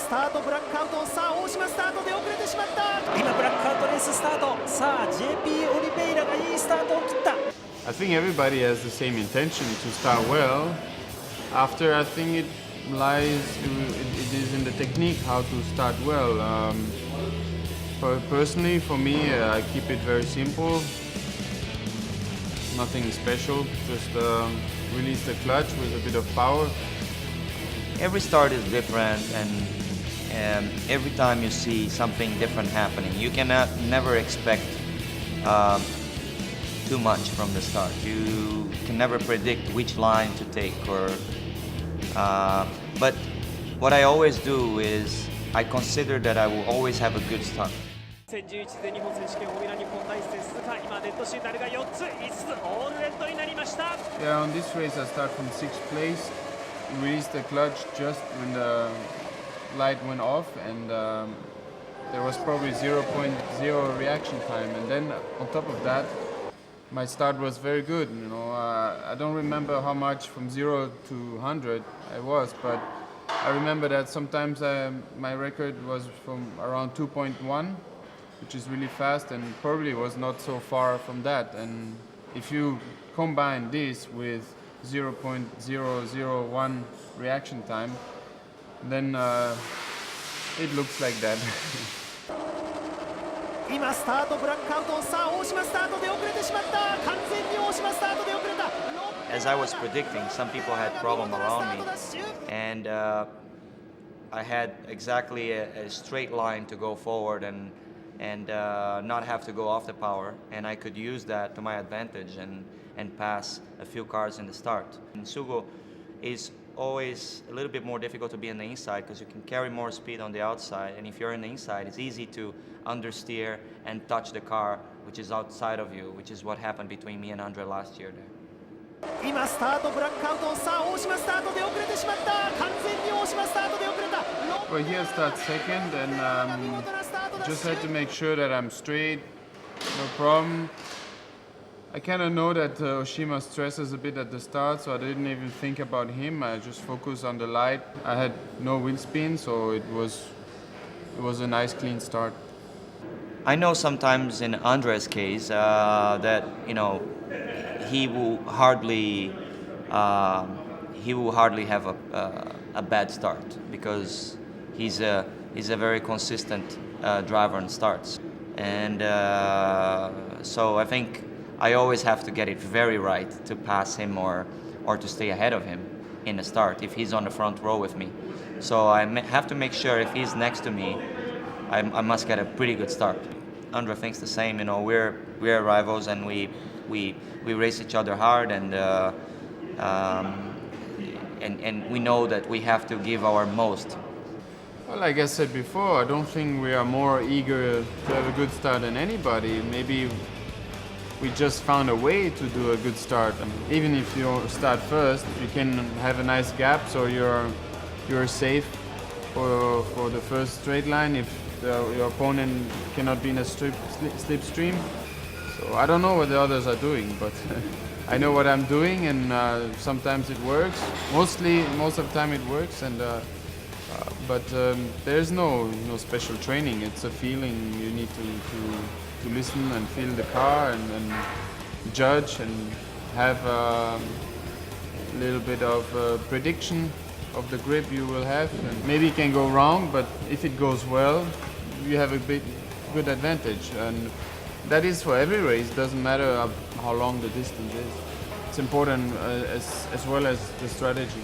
スタートブラックアウト。さあ大島スタートで遅れてしまった。今ブラックアウトレーススタート。さあ JP オリベイラがいいスタートを切った。 I think everybody has the same intention to start well. After, I think it is in the technique how to start well. Personally, for me, I keep it very simple. Nothing special. Just release the clutch with a bit of power. Every start is different, and every time you see something different happening, you cannot never expect too much from the start. You can never predict which line to take, but what I always do is I consider that I will always have a good start. 2011で日本選手権フォーミュラ日本第一戦鈴鹿、今レッドシグナルが4つ、5つオールレッドになりました。 Yeah, on this race I start from 6th place. Release the clutch just when the light went off, and there was probably 0.0 reaction time, and then on top of that my start was very good. I don't remember how much from 0 to 100 I was, but I remember that sometimes my record was from around 2.1, which is really fast, and probably was not so far from that. And if you combine this with 0.001 reaction time, then it looks like that. 今スタートブラックアウト。さあ大島スタートで遅れてしまった。完全に大島スタートで遅れた。 As I was predicting, some people had problem around me, and I had exactly a straight line to go forward and not have to go off the power, and I could use that to my advantage and pass a few cars in the start. And Sugo is always a little bit more difficult to be on the inside because you can carry more speed on the outside, and if you're on the inside, it's easy to understeer and touch the car which is outside of you, which is what happened between me and Andre last year there. 今スタートブラックアウト。さあ大島スタートで遅れてしまった。完全に大島スタートで遅れた。 Well, here start second, and just had to make sure that I'm straight, no problem. I kind of know that Oshima stresses a bit at the start, so I didn't even think about him. I just focused on the light. I had no wheel spin, so it was a nice clean start. I know sometimes in Andre's case that he will hardly have a bad start because he's a very consistent driver in starts, and so I think I always have to get it very right to pass him or to stay ahead of him in the start if he's on the front row with me. So I have to make sure if he's next to me, I must get a pretty good start. Andre thinks the same. We're rivals, and we race each other hard, and we know that we have to give our most. Well, like I said before, I don't think we are more eager to have a good start than anybody. Maybe we just found a way to do a good start. Even if you start first, you can have a nice gap, so you're safe for the first straight line if your opponent cannot be in a slipstream. So I don't know what the others are doing, but I know what I'm doing, and sometimes it works. Most of the time it works, and but there's no special training. It's a feeling. You need to listen and feel the car and judge and have a little bit of prediction of the grip you will have. And maybe it can go wrong, but if it goes well, you have a good advantage. And that is for every race. Doesn't matter how long the distance is. It's important as well as the strategy.